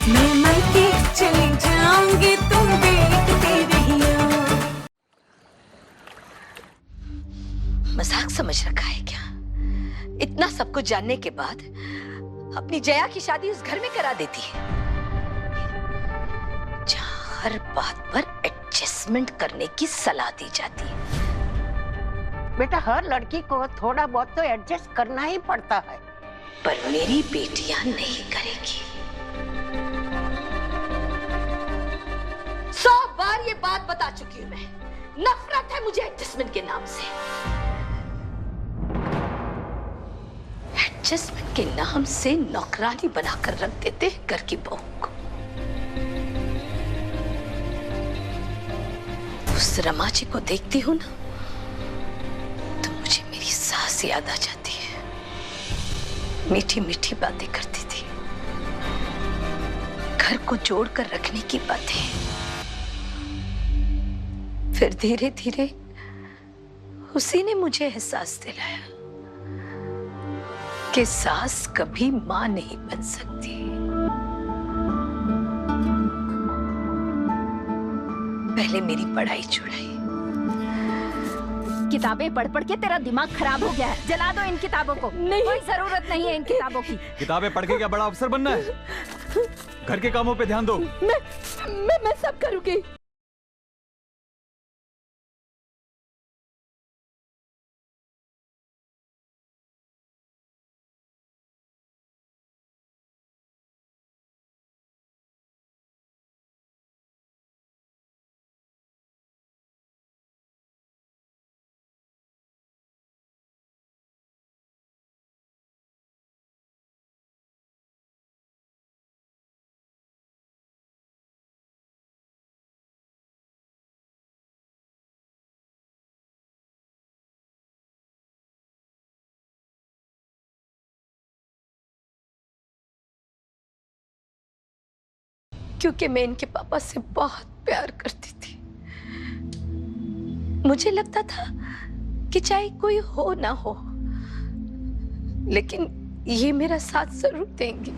मैं मायके चली जाऊंगी, तुम देखते रहियो। मजाक समझ रखा है क्या? इतना सब कुछ जानने के बाद अपनी जया की शादी उस घर में करा देती है जहां हर बात पर एडजस्टमेंट करने की सलाह दी जाती है। बेटा, हर लड़की को थोड़ा बहुत तो एडजस्ट करना ही पड़ता है। पर मेरी बेटियां नहीं करेगी। 100 बार ये बात बता चुकी हूं मैं। नफरत है मुझे एडजस्टमेंट के नाम से। एडजस्टमेंट के नाम से नौकरानी बनाकर रख देते हैं घर की बहू को। उस रमा जी को देखती हूं ना तो मुझे मेरी सास याद आ जाती है। मीठी मीठी बातें करती थी, घर को जोड़कर रखने की बातें। फिर धीरे धीरे उसी ने मुझे एहसास दिलाया कि सास कभी मां नहीं बन सकती। पहले मेरी पढ़ाई छुड़ाई। किताबें पढ़ पढ़ के तेरा दिमाग खराब हो गया है। जला दो इन किताबों को। नहीं, कोई जरूरत नहीं है इन किताबों की। किताबें पढ़ के क्या बड़ा अफसर बनना है? घर के कामों पे ध्यान दो। मैं सब करूंगी। क्योंकि मैं इनके पापा से बहुत प्यार करती थी। मुझे लगता था कि चाहे कोई हो ना हो, लेकिन ये मेरा साथ जरूर देंगे।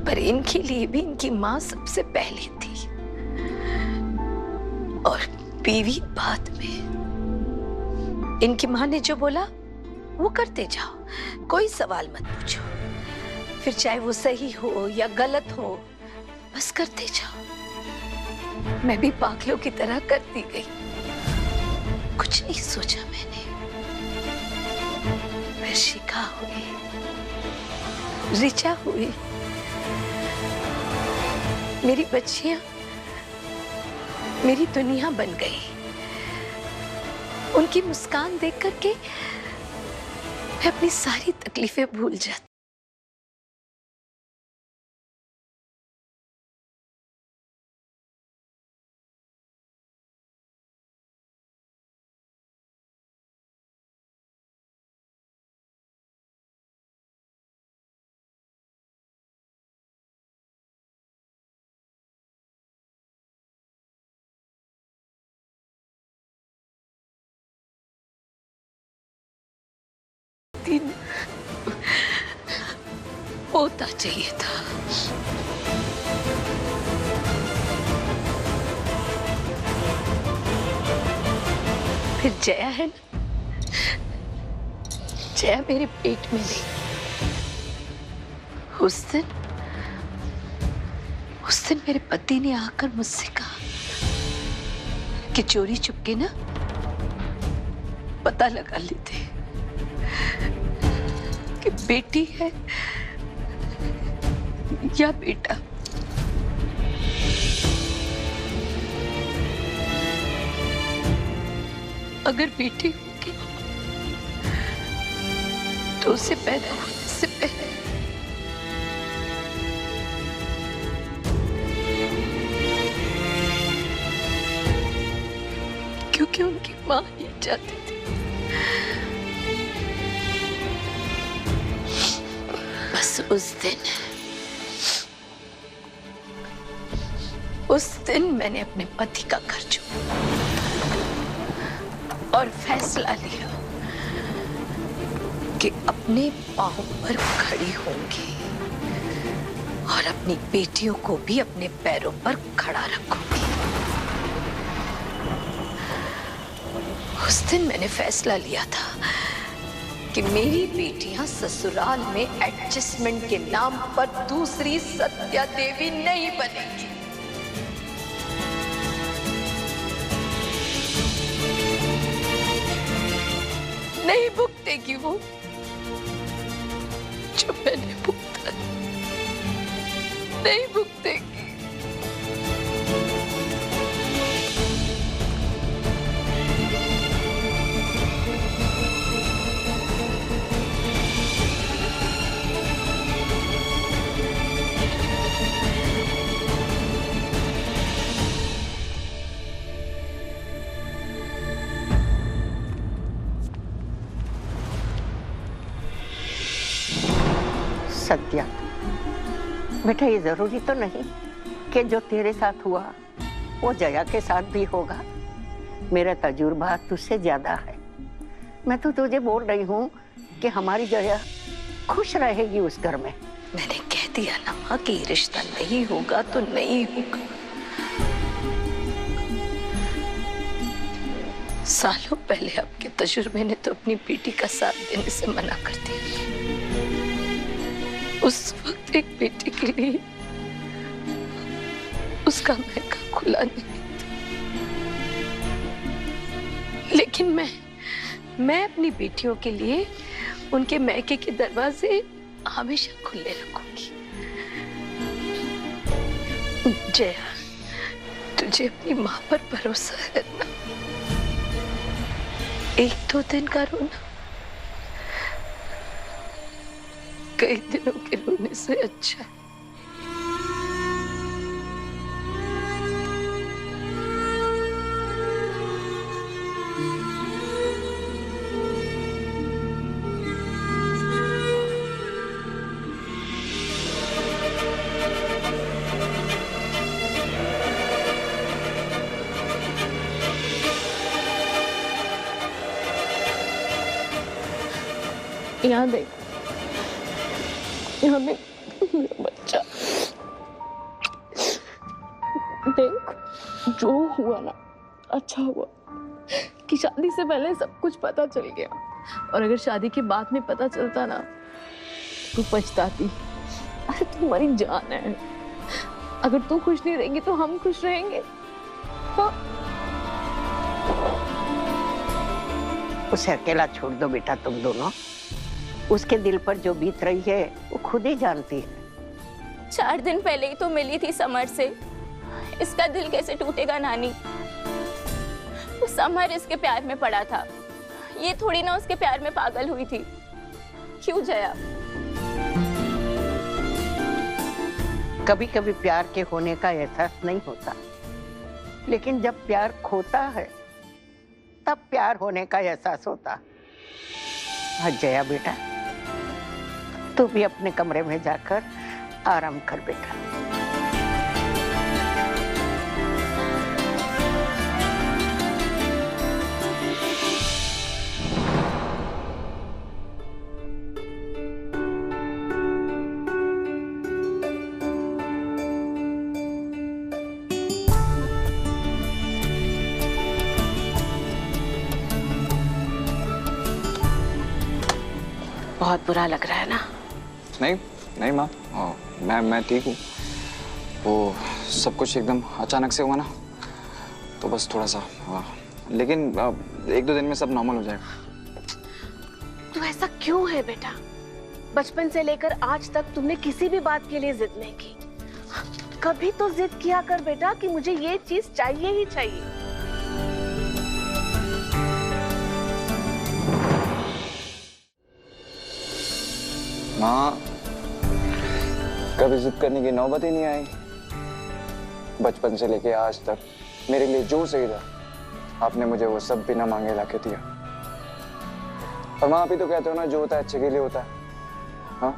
पर इनके लिए भी इनकी मां सबसे पहले थी और बीवी बाद में। इनकी मां ने जो बोला वो करते जाओ, कोई सवाल मत पूछो। फिर चाहे वो सही हो या गलत हो, बस करते जाओ। मैं भी पागलों की तरह करती गई, कुछ नहीं सोचा मैंने। फिर शिखा हुई, ऋचा हुई, मेरी बच्चियां मेरी दुनिया बन गई। उनकी मुस्कान देख करके मैं अपनी सारी तकलीफें भूल जाती। दिन होता चाहिए था। फिर जया है ना, जया मेरे पेट में नहीं। उस दिन मेरे पति ने आकर मुझसे कहा कि चोरी चुपके ना पता लगा लेते कि बेटी है या बेटा। अगर बेटी होगी तो उसे पैदा होने से पहले क्योंकि उनकी मां ही चाहती थी। बस उस दिन मैंने अपने पति का घर छोड़ा और फैसला लिया कि अपने पांव पर खड़ी होंगी और अपनी बेटियों को भी अपने पैरों पर खड़ा रखूंगी। उस दिन मैंने फैसला लिया था कि मेरी बेटियां ससुराल में एडजस्टमेंट के नाम पर दूसरी सत्या देवी नहीं बनेगी। नहीं भुगतेगी वो जो मैंने भुगता, नहीं भुगतेगी। सत्या, बेटा ये जरूरी तो नहीं कि जो तेरे साथ हुआ वो जया के साथ भी होगा। मेरा तजुर्बा तुझसे ज्यादा है। मैं तो तुझे बोल रही हूँ कि हमारी जया खुश रहेगी उस घर में। मैंने कह दिया ना माँ कि रिश्ता नहीं होगा तो नहीं होगा। सालों पहले आपके तजुर्बे ने तो अपनी बेटी का साथ देने से मना कर दिया। उस वक्त एक बेटी के लिए उसका महका खुला नहीं था। लेकिन मैं अपनी बेटियों के लिए उनके मैके के दरवाजे हमेशा खुले रखूंगी। जया, तुझे अपनी माँ पर भरोसा है ना? एक दो दिन का रोना कई दिनों के रोने से अच्छा है। यहाँ देख, यहाँ देख मेरा बच्चा। देख, जो हुआ ना अच्छा हुआ कि शादी से पहले सब कुछ पता चल गया। और अगर शादी के बाद में पता चलता ना तू पछताती। अरे तू हमारी जान है। अगर तू खुश नहीं रहेगी तो हम खुश रहेंगे। हाँ? उसे अकेला छोड़ दो बेटा, तुम दोनों। उसके दिल पर जो बीत रही है वो खुद ही जानती है। 4 दिन पहले ही तो मिली थी समर से। इसका दिल कैसे टूटेगा नानी? वो समर इसके प्यार में पड़ा था, ये थोड़ी ना उसके प्यार में पागल हुई थी। क्यों जया? कभी कभी प्यार के होने का एहसास नहीं होता, लेकिन जब प्यार खोता है तब प्यार होने का एहसास होता। हाँ जया बेटा, तू भी अपने कमरे में जाकर आराम कर बेटा। बहुत बुरा लग रहा है ना? नहीं नहीं माँ, मैं ठीक हूँ। वो सब कुछ एकदम अचानक से हुआ ना, तो बस थोड़ा सा। लेकिन 1-2 दिन में सब नॉर्मल हो जाएगा। तो ऐसा क्यों है बेटा? बचपन से लेकर आज तक तुमने किसी भी बात के लिए जिद नहीं की। कभी तो जिद किया कर बेटा कि मुझे ये चीज चाहिए ही चाहिए। माँ, कभी जिद करने की नौबत ही नहीं आई। बचपन से लेके आज तक मेरे लिए जो सही था आपने मुझे वो सब बिना मांगे लाके दिया। और माँ, आप ही तो कहते हो ना, जो होता है अच्छे के लिए होता है। हाँ,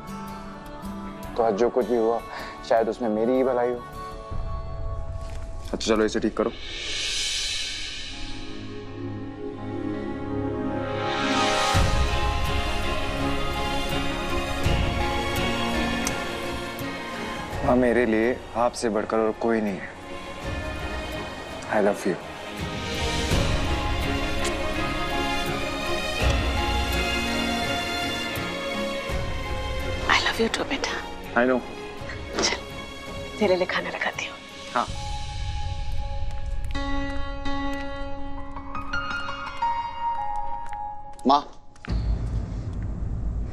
तो आज जो कुछ भी हुआ शायद उसमें मेरी ही भलाई हो। अच्छा चलो इसे ठीक करो। माँ, मेरे लिए आपसे बढ़कर और कोई नहीं है। I love you. I love you too बेटा। I know. चल तेरे लिए खाना लगाती हूँ। हाँ। माँ,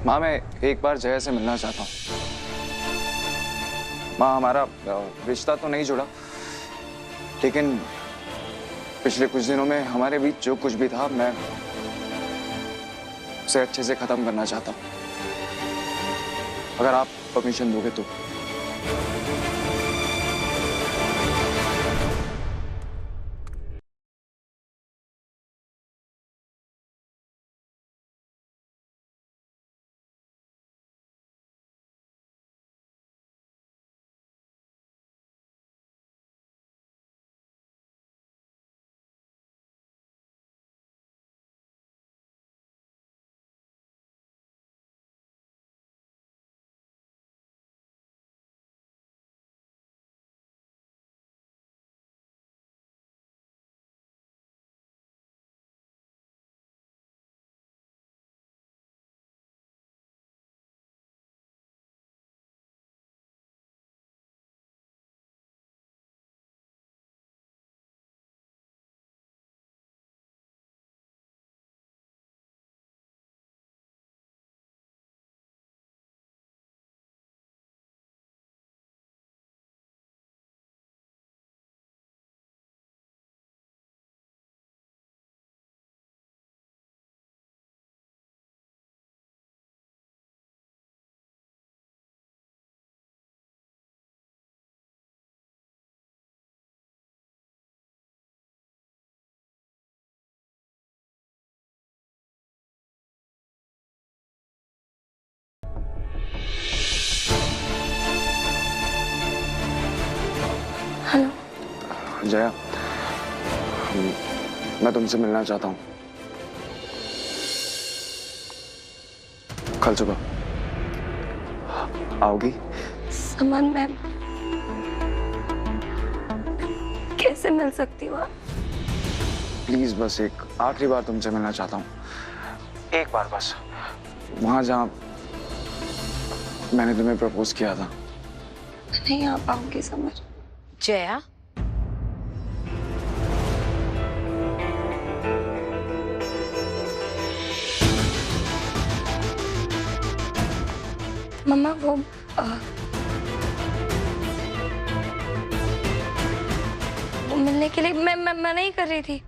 माँ मैं एक बार जया से मिलना चाहता हूँ। माँ, हमारा रिश्ता तो नहीं जुड़ा, लेकिन पिछले कुछ दिनों में हमारे बीच जो कुछ भी था, मैं उसे अच्छे से खत्म करना चाहता हूँ। अगर आप परमिशन दोगे तो। हेलो जया, मैं तुमसे मिलना चाहता हूँ। कल सुबह आओगी? समन, मैं कैसे मिल सकती हूँ? प्लीज बस एक आखिरी बार तुमसे मिलना चाहता हूँ, एक बार बस, वहां जहाँ मैंने तुम्हें प्रपोज किया था। नहीं आ पाऊंगी समझ। जया, मम्मा वो मिलने के लिए मैं मना ही कर रही थी।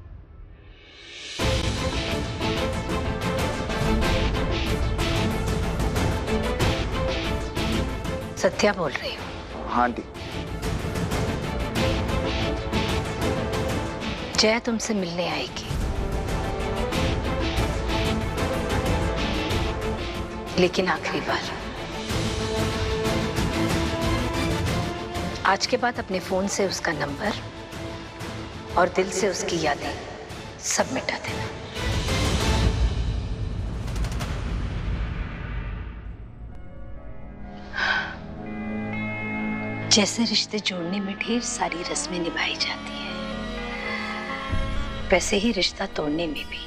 सत्या बोल रही हूँ। हाँ आंटी। जया तुमसे मिलने आएगी, लेकिन आखिरी बार। आज के बाद अपने फोन से उसका नंबर और दिल से उसकी यादें सब मिटा देना। जैसे रिश्ते जोड़ने में ढेर सारी रस्में निभाई जाती हैं, वैसे ही रिश्ता तोड़ने में भी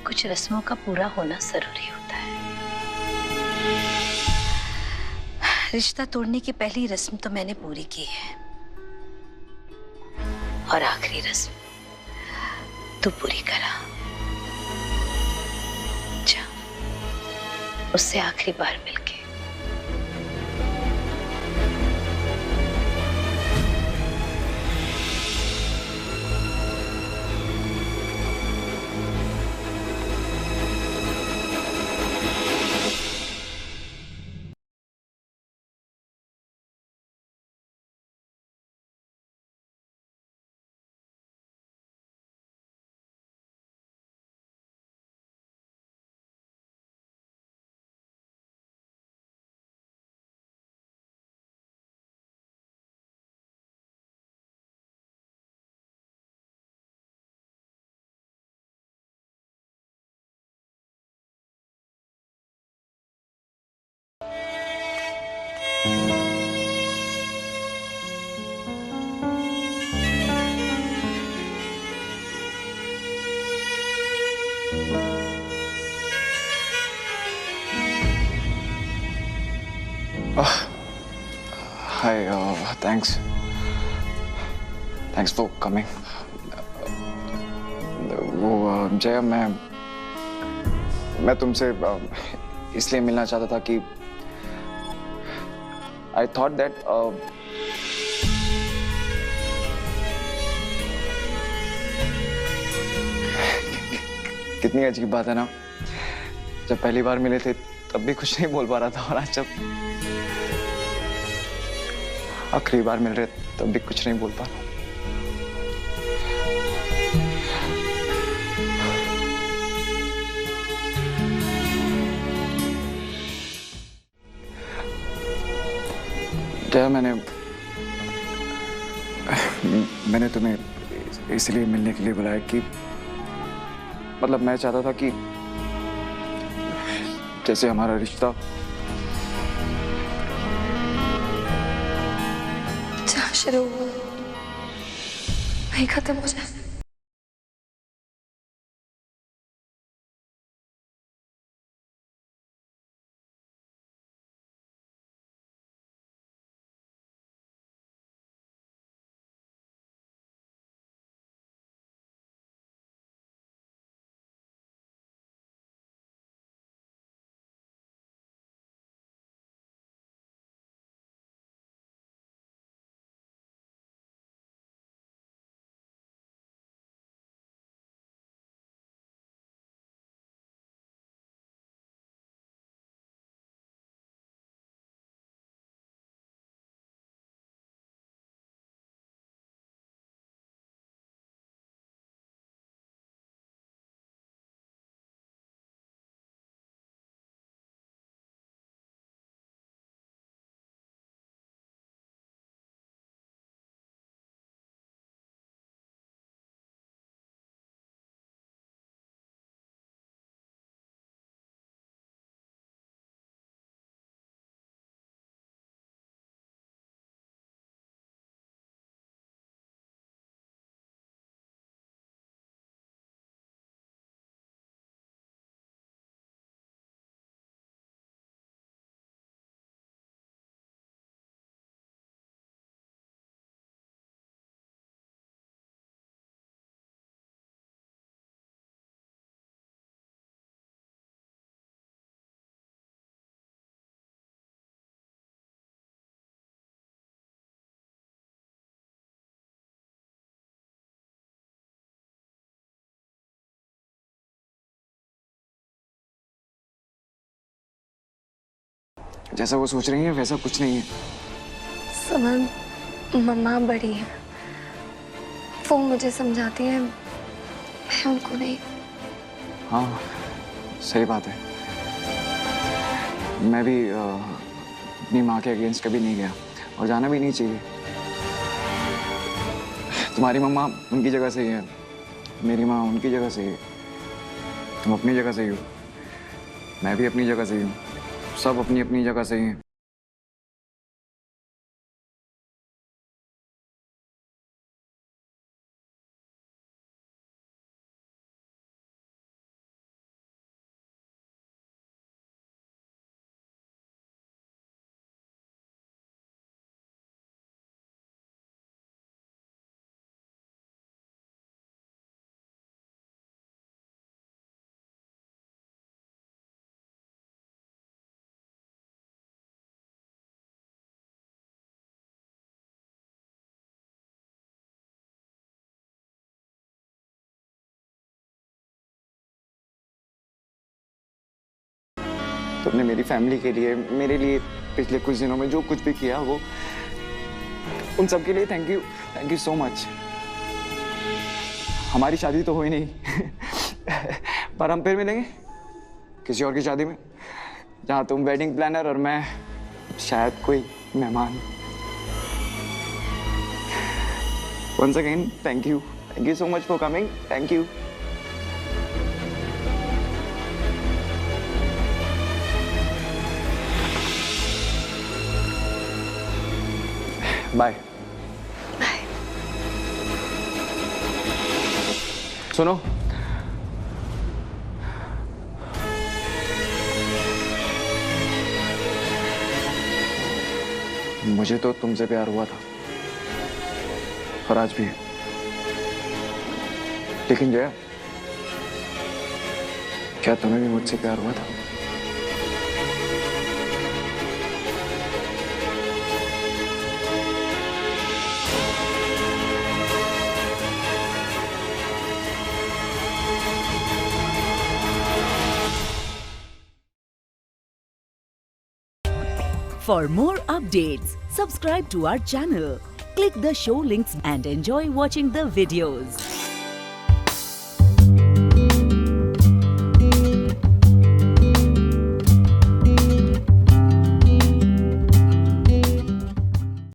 कुछ रस्मों का पूरा होना जरूरी होता है। रिश्ता तोड़ने की पहली रस्म तो मैंने पूरी की है, और आखिरी रस्म तू पूरी करा। जा, उससे आखिरी बार मिलके। हाय, थैंक्स फॉर कमिंग। वो जया, मैं तुमसे इसलिए मिलना चाहता था कि आई थॉट दैट कितनी अजीब बात है ना, जब पहली बार मिले थे तब भी कुछ नहीं बोल पा रहा था, और आज जब आखिरी बार मिल रहे तब भी कुछ नहीं बोल पा रहा। क्या मैंने तुम्हें इसलिए मिलने के लिए बुलाया कि मतलब मैं चाहता था कि जैसे हमारा रिश्ता जहाँ शुरू हुआ वहीं खत्म हो जाए। जैसा वो सोच रही है वैसा कुछ नहीं है। समन मम्मा बड़ी है, वो मुझे समझाती है, मैं उनको नहीं। हाँ सही बात है, मैं भी अपनी माँ के अगेंस्ट कभी नहीं गया और जाना भी नहीं चाहिए। तुम्हारी मम्मा उनकी जगह सही है, मेरी माँ उनकी जगह सही है, तुम अपनी जगह सही हो, मैं भी अपनी जगह सही हूँ, सब अपनी अपनी जगह सही हैं। तुमने मेरी फैमिली के लिए, मेरे लिए पिछले कुछ दिनों में जो कुछ भी किया वो, उन सब के लिए थैंक यू सो मच। हमारी शादी तो हो ही नहीं पर हम फिर मिलेंगे किसी और की शादी में, जहाँ तुम वेडिंग प्लानर और मैं शायद कोई मेहमान। Once again, thank you so much for coming. Thank you. Bye. Bye. सुनो, मुझे तो तुमसे प्यार हुआ था और आज भी है। लेकिन जया, क्या तुम्हें भी मुझसे प्यार हुआ था? For more updates, subscribe to our channel, click the show links and enjoy watching the videos.